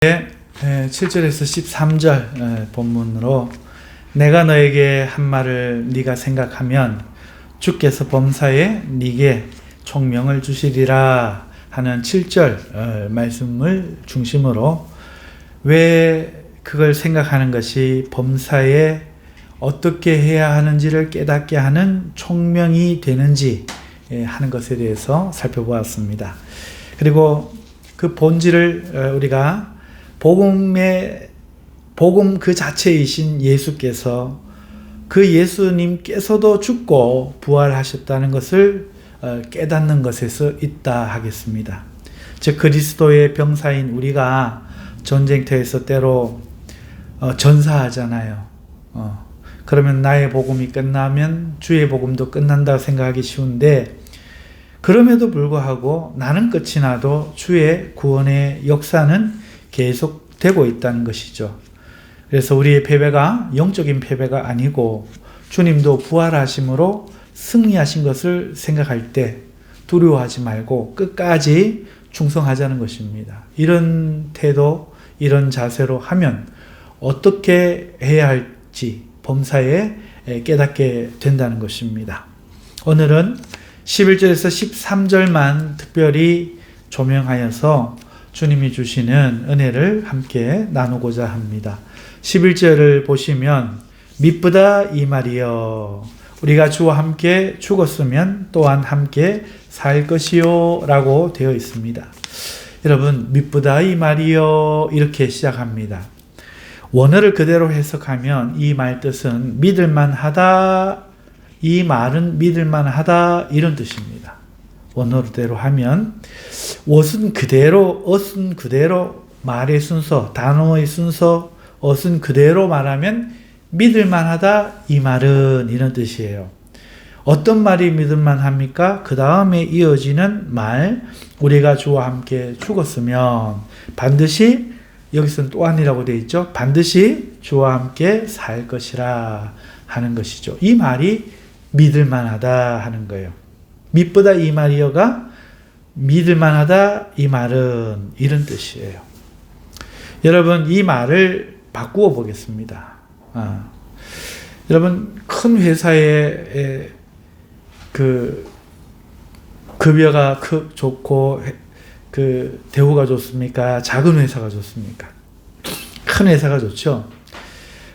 7절에서 13절 본문으로 내가 너에게 한 말을 네가 생각하면 주께서 범사에 네게 총명을 주시리라 하는 7절 말씀을 중심으로 왜 그걸 생각하는 것이 범사에 어떻게 해야 하는지를 깨닫게 하는 총명이 되는지 하는 것에 대해서 살펴보았습니다. 그리고 그 본질을 우리가 복음 그 자체이신 예수께서 그 예수님께서도 죽고 부활하셨다는 것을 깨닫는 것에서 있다 하겠습니다. 즉 그리스도의 병사인 우리가 전쟁터에서 때로 전사하잖아요. 그러면 나의 복음이 끝나면 주의 복음도 끝난다고 생각하기 쉬운데, 그럼에도 불구하고 나는 끝이 나도 주의 구원의 역사는 계속되고 있다는 것이죠. 그래서 우리의 패배가 영적인 패배가 아니고 주님도 부활하심으로 승리하신 것을 생각할 때 두려워하지 말고 끝까지 충성하자는 것입니다. 이런 태도, 이런 자세로 하면 어떻게 해야 할지 범사에 깨닫게 된다는 것입니다. 오늘은 11절에서 13절만 특별히 조명하여서 주님이 주시는 은혜를 함께 나누고자 합니다. 11절을 보시면 미쁘다 이 말이여 우리가 주와 함께 죽었으면 또한 함께 살 것이요 라고 되어 있습니다. 여러분, 미쁘다 이 말이여 이렇게 시작합니다. 원어를 그대로 해석하면 이 말 뜻은 믿을만하다, 이 말은 믿을만하다 이런 뜻입니다. 원어대로 하면 어순 그대로 말의 순서, 단어의 순서, 어순 그대로 말하면 믿을만하다 이 말은 이런 뜻이에요. 어떤 말이 믿을만합니까? 그 다음에 이어지는 말, 우리가 주와 함께 죽었으면 반드시, 여기서는 또한이라고 되어 있죠. 반드시 주와 함께 살 것이라 하는 것이죠. 이 말이 믿을만하다 하는 거예요. 미쁘다 이 말이여가 믿을만하다 이 말은 이런 뜻이에요. 여러분, 이 말을 바꾸어 보겠습니다. 여러분, 큰 회사에 그 급여가 좋고 그 대우가 좋습니까? 작은 회사가 좋습니까? 큰 회사가 좋죠.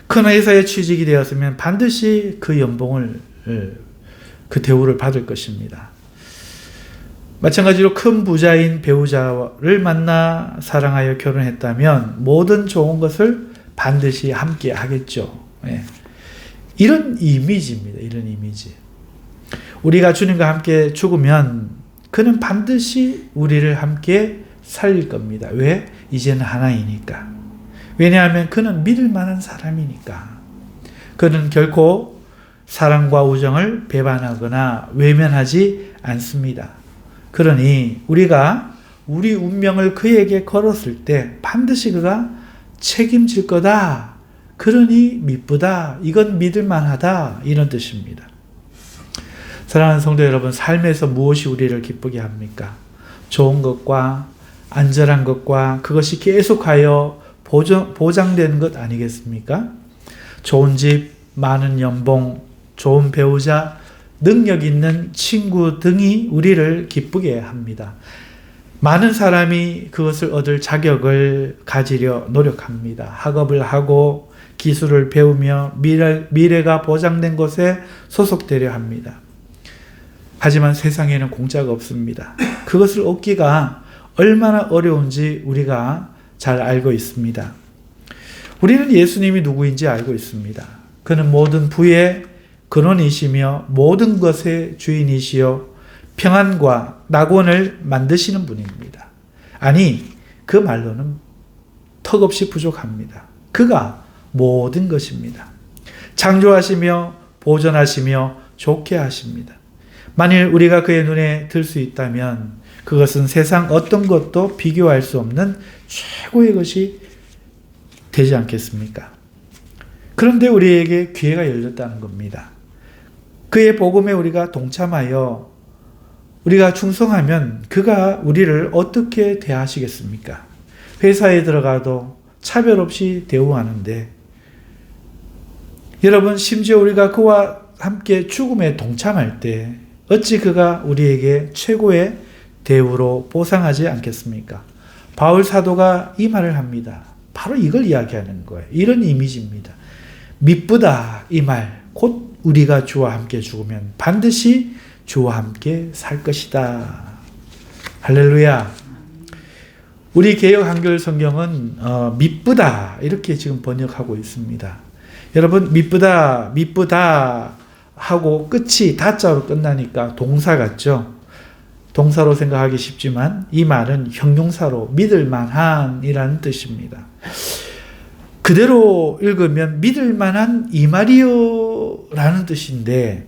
큰 회사에 취직이 되었으면 반드시 그 연봉을, 그 대우를 받을 것입니다. 마찬가지로 큰 부자인 배우자를 만나 사랑하여 결혼했다면 모든 좋은 것을 반드시 함께 하겠죠. 이런 이미지입니다. 이런 이미지. 우리가 주님과 함께 죽으면 그는 반드시 우리를 함께 살릴 겁니다. 왜? 이제는 하나이니까. 왜냐하면 그는 믿을 만한 사람이니까. 그는 결코 사랑과 우정을 배반하거나 외면하지 않습니다. 그러니 우리가 우리 운명을 그에게 걸었을 때 반드시 그가 책임질 거다. 그러니 미쁘다. 이건 믿을만하다. 이런 뜻입니다. 사랑하는 성도 여러분, 삶에서 무엇이 우리를 기쁘게 합니까? 좋은 것과 안전한 것과 그것이 계속하여 보장되는 것 아니겠습니까? 좋은 집, 많은 연봉, 좋은 배우자, 능력 있는 친구 등이 우리를 기쁘게 합니다. 많은 사람이 그것을 얻을 자격을 가지려 노력합니다. 학업을 하고 기술을 배우며 미래가 보장된 곳에 소속되려 합니다. 하지만 세상에는 공짜가 없습니다. 그것을 얻기가 얼마나 어려운지 우리가 잘 알고 있습니다. 우리는 예수님이 누구인지 알고 있습니다. 그는 모든 부의 근원이시며 모든 것의 주인이시요 평안과 낙원을 만드시는 분입니다. 아니, 그 말로는 턱없이 부족합니다. 그가 모든 것입니다. 창조하시며 보존하시며 좋게 하십니다. 만일 우리가 그의 눈에 들 수 있다면 그것은 세상 어떤 것도 비교할 수 없는 최고의 것이 되지 않겠습니까? 그런데 우리에게 기회가 열렸다는 겁니다. 그의 복음에 우리가 동참하여 우리가 충성하면 그가 우리를 어떻게 대하시겠습니까? 회사에 들어가도 차별 없이 대우하는데, 여러분, 심지어 우리가 그와 함께 죽음에 동참할 때 어찌 그가 우리에게 최고의 대우로 보상하지 않겠습니까? 바울 사도가 이 말을 합니다. 바로 이걸 이야기하는 거예요. 이런 이미지입니다. 미쁘다, 이 말, 곧 우리가 주와 함께 죽으면 반드시 주와 함께 살 것이다. 할렐루야. 우리 개역 한글 성경은 미쁘다 이렇게 지금 번역하고 있습니다. 여러분, 미쁘다 하고 끝이 다자로 끝나니까 동사 같죠? 동사로 생각하기 쉽지만 이 말은 형용사로 믿을만한 이라는 뜻입니다. 그대로 읽으면 믿을만한 이 말이요 라는 뜻인데,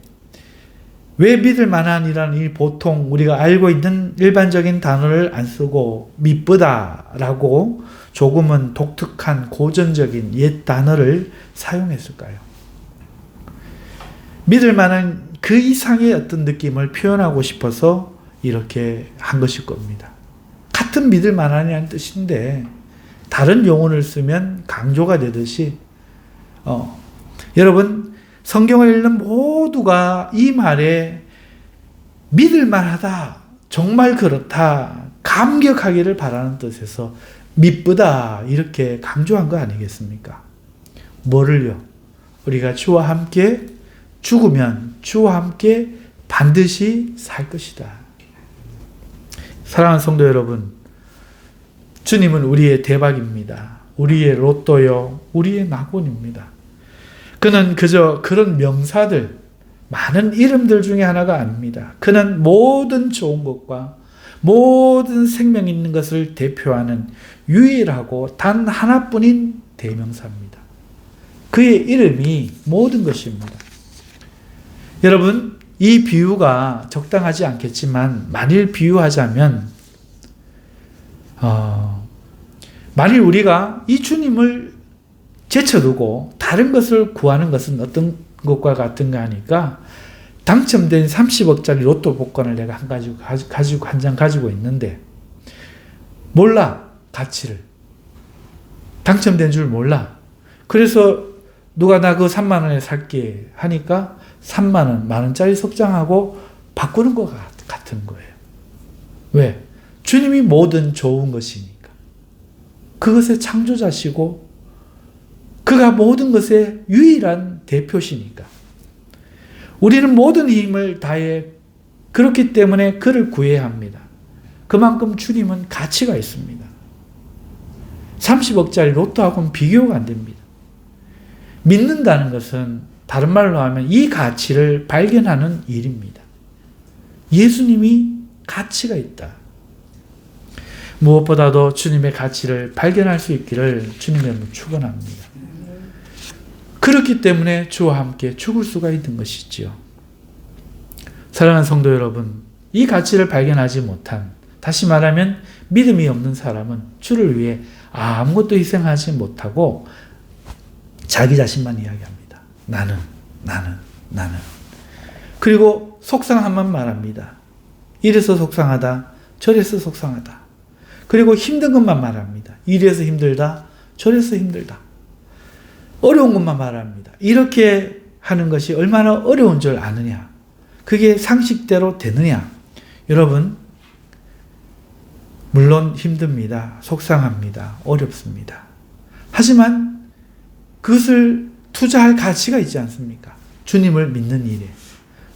왜 믿을만한 이라는 이 보통 우리가 알고 있는 일반적인 단어를 안 쓰고 미쁘다 라고 조금은 독특한 고전적인 옛 단어를 사용했을까요? 믿을만한 그 이상의 어떤 느낌을 표현하고 싶어서 이렇게 한 것일 겁니다. 같은 믿을만한이라는 뜻인데 다른 용어를 쓰면 강조가 되듯이 여러분, 성경을 읽는 모두가 이 말에 믿을만하다, 정말 그렇다, 감격하기를 바라는 뜻에서 미쁘다 이렇게 강조한 거 아니겠습니까? 뭐를요? 우리가 주와 함께 죽으면 주와 함께 반드시 살 것이다. 사랑하는 성도 여러분, 주님은 우리의 대박입니다. 우리의 로또요, 우리의 낙원입니다. 그는 그저 그런 명사들, 많은 이름들 중에 하나가 아닙니다. 그는 모든 좋은 것과 모든 생명 있는 것을 대표하는 유일하고 단 하나뿐인 대명사입니다. 그의 이름이 모든 것입니다. 여러분, 이 비유가 적당하지 않겠지만 만일 비유하자면 만일 우리가 이 주님을 제쳐두고 다른 것을 구하는 것은 어떤 것과 같은가 하니까, 당첨된 30억짜리 로또 복권을 내가 한 장 가지고 있는데 몰라, 가치를. 당첨된 줄 몰라. 그래서 누가 나 그거 3만 원에 살게 하니까 3만 원, 만 원짜리 속장하고 바꾸는 것 같은 거예요. 왜? 주님이 모든 좋은 것이니까. 그것의 창조자시고 그가 모든 것의 유일한 대표시니까. 우리는 모든 힘을 다해 그렇기 때문에 그를 구해야 합니다. 그만큼 주님은 가치가 있습니다. 30억짜리 로또하고는 비교가 안 됩니다. 믿는다는 것은 다른 말로 하면 이 가치를 발견하는 일입니다. 예수님이 가치가 있다. 무엇보다도 주님의 가치를 발견할 수 있기를 주님의 축원합니다. 그렇기 때문에 주와 함께 죽을 수가 있는 것이지요. 사랑하는 성도 여러분, 이 가치를 발견하지 못한, 다시 말하면 믿음이 없는 사람은 주를 위해 아무것도 희생하지 못하고 자기 자신만 이야기합니다. 나는. 그리고 속상함만 말합니다. 이래서 속상하다, 저래서 속상하다. 그리고 힘든 것만 말합니다. 이래서 힘들다, 저래서 힘들다. 어려운 것만 말합니다. 이렇게 하는 것이 얼마나 어려운 줄 아느냐? 그게 상식대로 되느냐? 여러분, 물론 힘듭니다. 속상합니다. 어렵습니다. 하지만 그것을 투자할 가치가 있지 않습니까? 주님을 믿는 일에,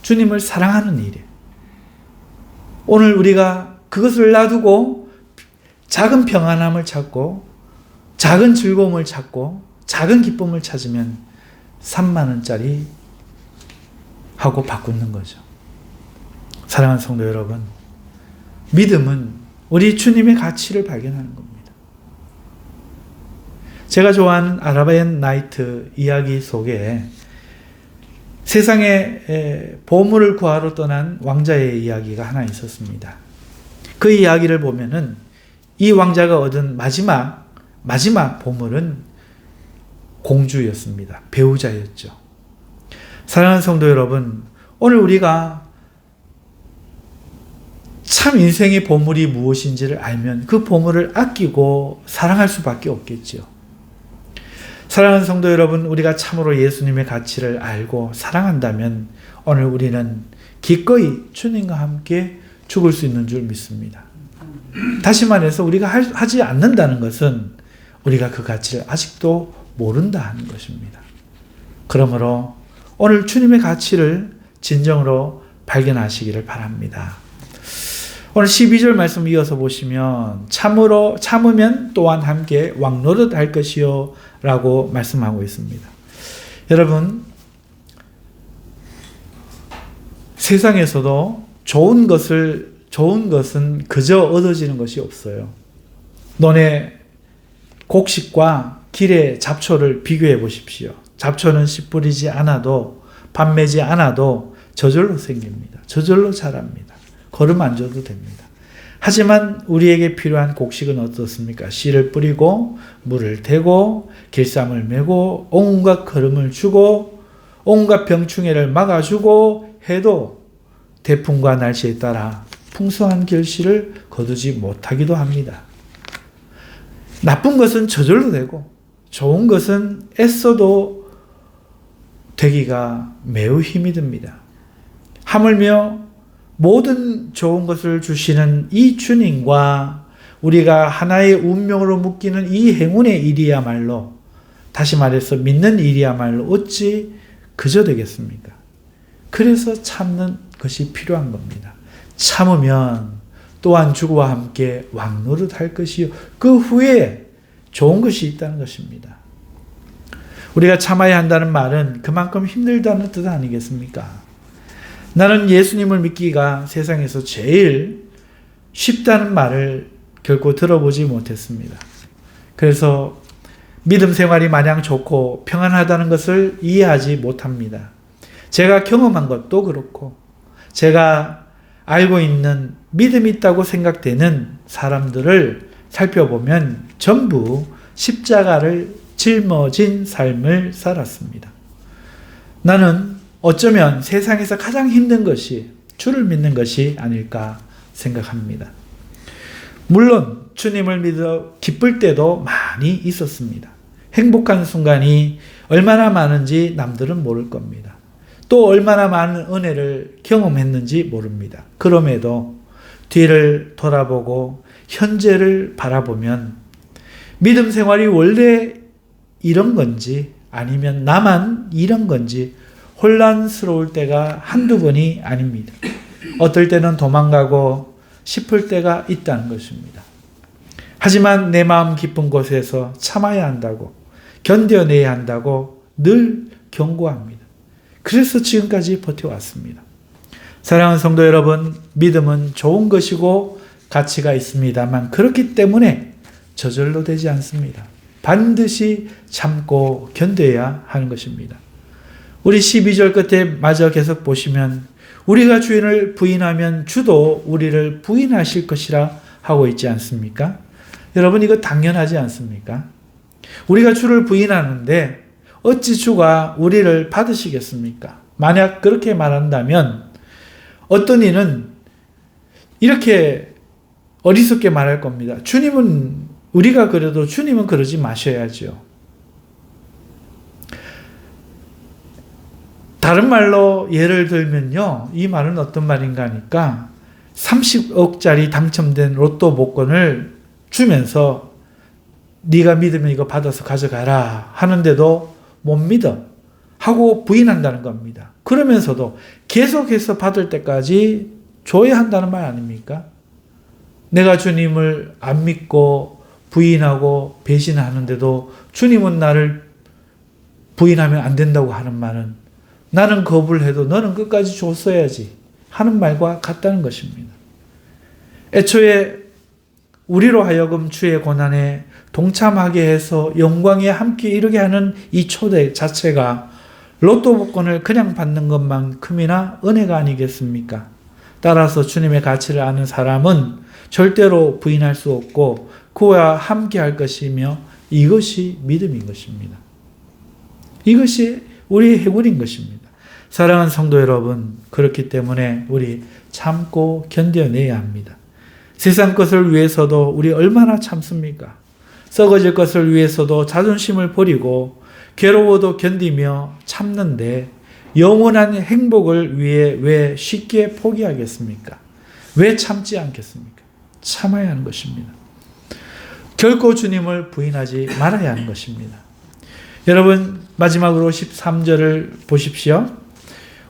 주님을 사랑하는 일에. 오늘 우리가 그것을 놔두고 작은 평안함을 찾고 작은 즐거움을 찾고 작은 기쁨을 찾으면 3만 원짜리 하고 바꾸는 거죠. 사랑하는 성도 여러분, 믿음은 우리 주님의 가치를 발견하는 겁니다. 제가 좋아하는 아라비안 나이트 이야기 속에 세상에 보물을 구하러 떠난 왕자의 이야기가 하나 있었습니다. 그 이야기를 보면은 이 왕자가 얻은 마지막 보물은 공주였습니다. 배우자였죠. 사랑하는 성도 여러분, 오늘 우리가 참 인생의 보물이 무엇인지를 알면 그 보물을 아끼고 사랑할 수밖에 없겠지요. 사랑하는 성도 여러분, 우리가 참으로 예수님의 가치를 알고 사랑한다면 오늘 우리는 기꺼이 주님과 함께 죽을 수 있는 줄 믿습니다. 다시 말해서 우리가 하지 않는다는 것은 우리가 그 가치를 아직도 모른다 하는 것입니다. 그러므로 오늘 주님의 가치를 진정으로 발견하시기를 바랍니다. 오늘 12절 말씀 이어서 보시면 참으면 또한 함께 왕노릇 할 것이요 라고 말씀하고 있습니다. 여러분, 세상에서도 좋은 것은 그저 얻어지는 것이 없어요. 논의 곡식과 길의 잡초를 비교해 보십시오. 잡초는 씨 뿌리지 않아도, 밥 매지 않아도 저절로 생깁니다. 저절로 자랍니다. 거름 안 줘도 됩니다. 하지만 우리에게 필요한 곡식은 어떻습니까? 씨를 뿌리고 물을 대고 길쌈을 메고 온갖 거름을 주고 온갖 병충해를 막아주고 해도 태풍과 날씨에 따라 풍성한 결실을 거두지 못하기도 합니다. 나쁜 것은 저절로 되고 좋은 것은 애써도 되기가 매우 힘이 듭니다. 하물며 모든 좋은 것을 주시는 이 주님과 우리가 하나의 운명으로 묶이는 이 행운의 일이야말로, 다시 말해서 믿는 일이야말로 어찌 그저 되겠습니까? 그래서 참는 것이 필요한 겁니다. 참으면 또한 주와 함께 왕노릇 할 것이요 그 후에 좋은 것이 있다는 것입니다. 우리가 참아야 한다는 말은 그만큼 힘들다는 뜻 아니겠습니까? 나는 예수님을 믿기가 세상에서 제일 쉽다는 말을 결코 들어보지 못했습니다. 그래서 믿음 생활이 마냥 좋고 평안하다는 것을 이해하지 못합니다. 제가 경험한 것도 그렇고 제가 알고 있는 믿음이 있다고 생각되는 사람들을 살펴보면 전부 십자가를 짊어진 삶을 살았습니다. 나는 어쩌면 세상에서 가장 힘든 것이 주를 믿는 것이 아닐까 생각합니다. 물론 주님을 믿어 기쁠 때도 많이 있었습니다. 행복한 순간이 얼마나 많은지 남들은 모를 겁니다. 또 얼마나 많은 은혜를 경험했는지 모릅니다. 그럼에도 뒤를 돌아보고 현재를 바라보면 믿음 생활이 원래 이런 건지 아니면 나만 이런 건지 혼란스러울 때가 한두 번이 아닙니다. 어떨 때는 도망가고 싶을 때가 있다는 것입니다. 하지만 내 마음 깊은 곳에서 참아야 한다고, 견뎌내야 한다고 늘 경고합니다. 그래서 지금까지 버텨왔습니다. 사랑하는 성도 여러분, 믿음은 좋은 것이고 가치가 있습니다만 그렇기 때문에 저절로 되지 않습니다. 반드시 참고 견뎌야 하는 것입니다. 우리 12절 끝에 마저 계속 보시면 우리가 주인을 부인하면 주도 우리를 부인하실 것이라 하고 있지 않습니까? 여러분, 이거 당연하지 않습니까? 우리가 주를 부인하는데 어찌 주가 우리를 받으시겠습니까? 만약 그렇게 말한다면 어떤 이는 이렇게 어리석게 말할 겁니다. 우리가 그래도 주님은 그러지 마셔야죠. 다른 말로 예를 들면요, 이 말은 어떤 말인가 하니까 30억짜리 당첨된 로또 복권을 주면서 네가 믿으면 이거 받아서 가져가라 하는데도 못 믿어 하고 부인한다는 겁니다. 그러면서도 계속해서 받을 때까지 줘야 한다는 말 아닙니까? 내가 주님을 안 믿고 부인하고 배신하는데도 주님은 나를 부인하면 안 된다고 하는 말은 나는 거부를 해도 너는 끝까지 줬어야지 하는 말과 같다는 것입니다. 애초에 우리로 하여금 주의 고난에 동참하게 해서 영광에 함께 이르게 하는 이 초대 자체가 로또 복권을 그냥 받는 것만큼이나 은혜가 아니겠습니까? 따라서 주님의 가치를 아는 사람은 절대로 부인할 수 없고 그와 함께 할 것이며 이것이 믿음인 것입니다. 이것이 우리의 행운인 것입니다. 사랑하는 성도 여러분, 그렇기 때문에 우리 참고 견뎌내야 합니다. 세상 것을 위해서도 우리 얼마나 참습니까? 썩어질 것을 위해서도 자존심을 버리고 괴로워도 견디며 참는데 영원한 행복을 위해 왜 쉽게 포기하겠습니까? 왜 참지 않겠습니까? 참아야 하는 것입니다. 결코 주님을 부인하지 말아야 하는 것입니다. 여러분, 마지막으로 13절을 보십시오.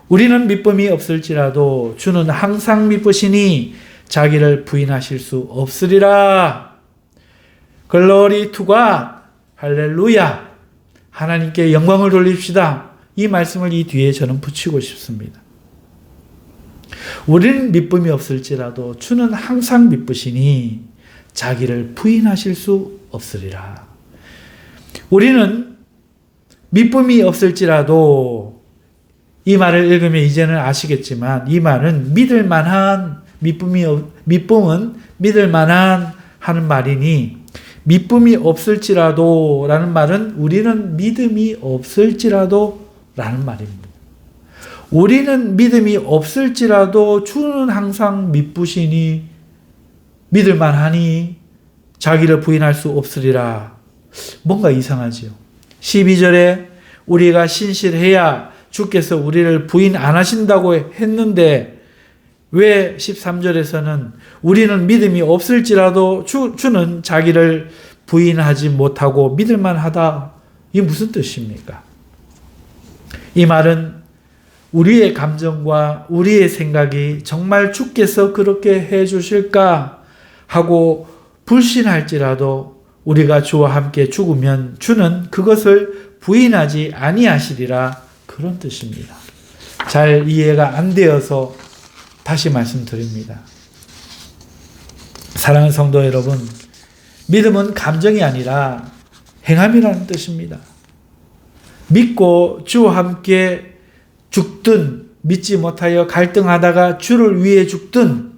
우리는 미쁨이 없을지라도 주는 항상 미쁘시니 자기를 부인하실 수 없으리라. 글로리 투 갓, 할렐루야. 하나님께 영광을 돌립시다. 이 말씀을 이 뒤에 저는 붙이고 싶습니다. 우리는 미쁨이 없을지라도 주는 항상 미쁘시니 자기를 부인하실 수 없으리라. 우리는 미쁨이 없을지라도, 이 말을 읽으면 이제는 아시겠지만 이 말은 믿을 만한, 미쁨은 믿을 만한 하는 말이니, 미쁨이 없을지라도 라는 말은 우리는 믿음이 없을지라도 라는 말입니다. 우리는 믿음이 없을지라도 주는 항상 미쁘시니 믿을 만하니 자기를 부인할 수 없으리라. 뭔가 이상하지요. 12절에 우리가 신실해야 주께서 우리를 부인 안 하신다고 했는데 왜 13절에서는 우리는 믿음이 없을지라도 주는 자기를 부인하지 못하고 믿을 만하다. 이게 무슨 뜻입니까? 이 말은 우리의 감정과 우리의 생각이 정말 주께서 그렇게 해 주실까 하고 불신할지라도 우리가 주와 함께 죽으면 주는 그것을 부인하지 아니하시리라, 그런 뜻입니다. 잘 이해가 안 되어서 다시 말씀드립니다. 사랑하는 성도 여러분, 믿음은 감정이 아니라 행함이라는 뜻입니다. 믿고 주와 함께 죽든, 믿지 못하여 갈등하다가 주를 위해 죽든,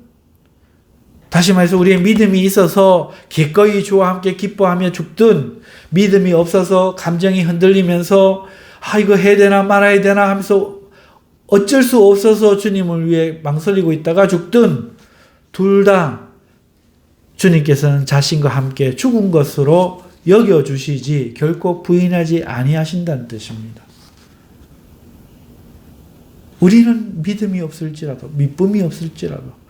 다시 말해서 우리의 믿음이 있어서 기꺼이 주와 함께 기뻐하며 죽든, 믿음이 없어서 감정이 흔들리면서 이거 해야 되나 말아야 되나 하면서 어쩔 수 없어서 주님을 위해 망설이고 있다가 죽든, 둘 다 주님께서는 자신과 함께 죽은 것으로 여겨주시지 결코 부인하지 아니하신다는 뜻입니다. 우리는 믿음이 없을지라도, 미쁨이 없을지라도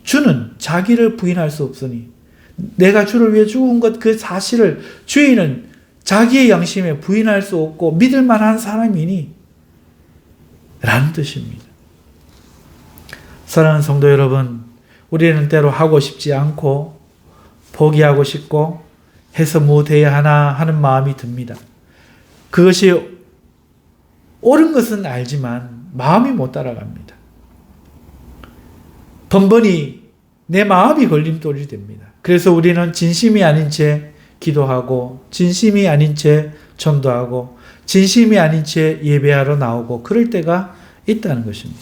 주는 자기를 부인할 수 없으니, 내가 주를 위해 죽은 것 그 사실을 주인은 자기의 양심에 부인할 수 없고 믿을 만한 사람이니 라는 뜻입니다. 사랑하는 성도 여러분, 우리는 때로 하고 싶지 않고 포기하고 싶고 해서 무엇해야 하나 하는 마음이 듭니다. 그것이 옳은 것은 알지만 마음이 못 따라갑니다. 번번이 내 마음이 걸림돌이 됩니다. 그래서 우리는 진심이 아닌 채 기도하고, 진심이 아닌 채 전도하고, 진심이 아닌 채 예배하러 나오고 그럴 때가 있다는 것입니다.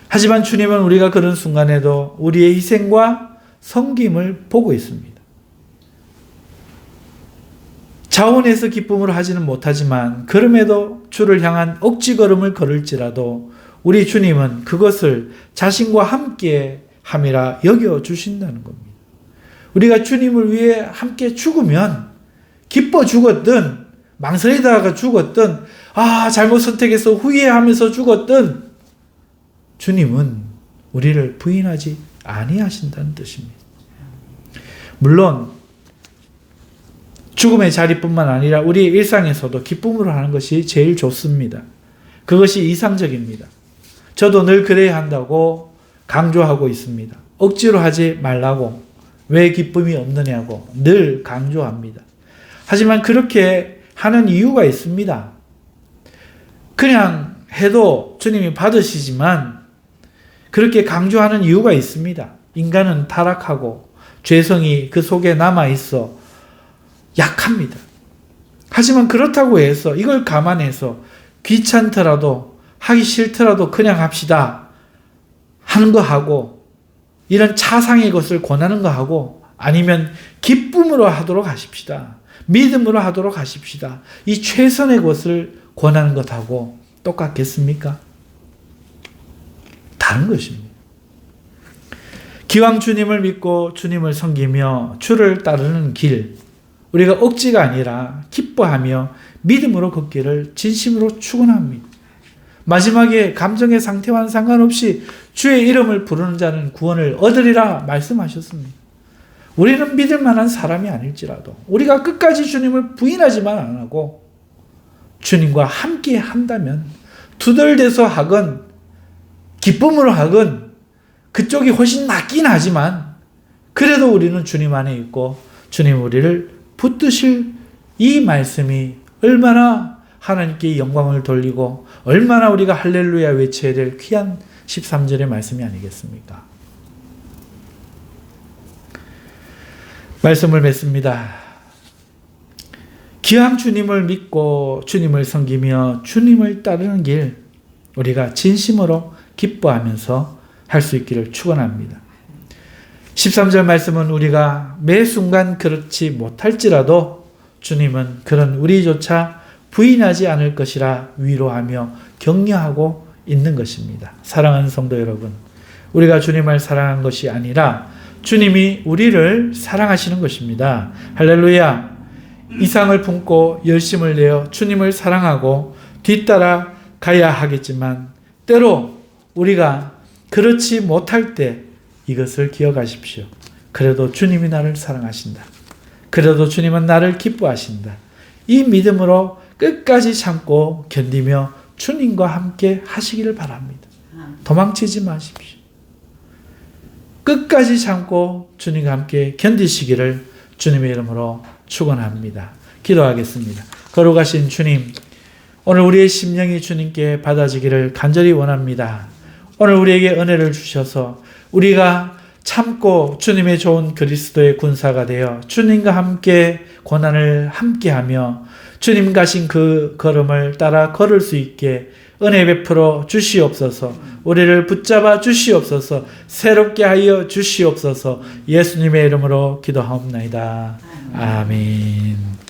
하지만 주님은 우리가 그런 순간에도 우리의 희생과 섬김을 보고 있습니다. 자원해서 기쁨으로 하지는 못하지만 그럼에도 주를 향한 억지 걸음을 걸을지라도 우리 주님은 그것을 자신과 함께 함이라 여겨주신다는 겁니다. 우리가 주님을 위해 함께 죽으면, 기뻐 죽었든 망설이다가 죽었든 잘못 선택해서 후회하면서 죽었든 주님은 우리를 부인하지 아니하신다는 뜻입니다. 물론 죽음의 자리뿐만 아니라 우리의 일상에서도 기쁨으로 하는 것이 제일 좋습니다. 그것이 이상적입니다. 저도 늘 그래야 한다고 강조하고 있습니다. 억지로 하지 말라고, 왜 기쁨이 없느냐고 늘 강조합니다. 하지만 그렇게 하는 이유가 있습니다. 그냥 해도 주님이 받으시지만 그렇게 강조하는 이유가 있습니다. 인간은 타락하고 죄성이 그 속에 남아있어 약합니다. 하지만 그렇다고 해서 이걸 감안해서 귀찮더라도 하기 싫더라도 그냥 합시다 하는 거 하고, 이런 차상의 것을 권하는 거 하고, 아니면 기쁨으로 하도록 하십시다, 믿음으로 하도록 하십시다, 이 최선의 것을 권하는 것하고 똑같겠습니까? 다른 것입니다. 기왕 주님을 믿고 주님을 섬기며 주를 따르는 길, 우리가 억지가 아니라 기뻐하며 믿음으로 걷기를 진심으로 축원합니다. 마지막에 감정의 상태와는 상관없이 주의 이름을 부르는 자는 구원을 얻으리라 말씀하셨습니다. 우리는 믿을 만한 사람이 아닐지라도 우리가 끝까지 주님을 부인하지만 안 하고 주님과 함께 한다면 투덜대서 하건 기쁨으로 하건 그쪽이 훨씬 낫긴 하지만 그래도 우리는 주님 안에 있고 주님 우리를 붙드실 이 말씀이 얼마나 하나님께 영광을 돌리고 얼마나 우리가 할렐루야 외쳐야 될 귀한 13절의 말씀이 아니겠습니까? 말씀을 맺습니다. 기왕 주님을 믿고 주님을 섬기며 주님을 따르는 길 우리가 진심으로 기뻐하면서 할 수 있기를 축원합니다. 13절 말씀은 우리가 매 순간 그렇지 못할지라도 주님은 그런 우리조차 부인하지 않을 것이라 위로하며 격려하고 있는 것입니다. 사랑하는 성도 여러분, 우리가 주님을 사랑한 것이 아니라 주님이 우리를 사랑하시는 것입니다. 할렐루야! 이상을 품고 열심을 내어 주님을 사랑하고 뒤따라 가야 하겠지만 때로 우리가 그렇지 못할 때 이것을 기억하십시오. 그래도 주님이 나를 사랑하신다. 그래도 주님은 나를 기뻐하신다. 이 믿음으로 끝까지 참고 견디며 주님과 함께 하시기를 바랍니다. 도망치지 마십시오. 끝까지 참고 주님과 함께 견디시기를 주님의 이름으로 축원합니다. 기도하겠습니다. 거룩하신 주님, 오늘 우리의 심령이 주님께 받아지기를 간절히 원합니다. 오늘 우리에게 은혜를 주셔서 우리가 참고 주님의 좋은 그리스도의 군사가 되어 주님과 함께 고난을 함께하며 주님 가신 그 걸음을 따라 걸을 수 있게 은혜 베풀어 주시옵소서. 우리를 붙잡아 주시옵소서. 새롭게 하여 주시옵소서. 예수님의 이름으로 기도하옵나이다. 아멘.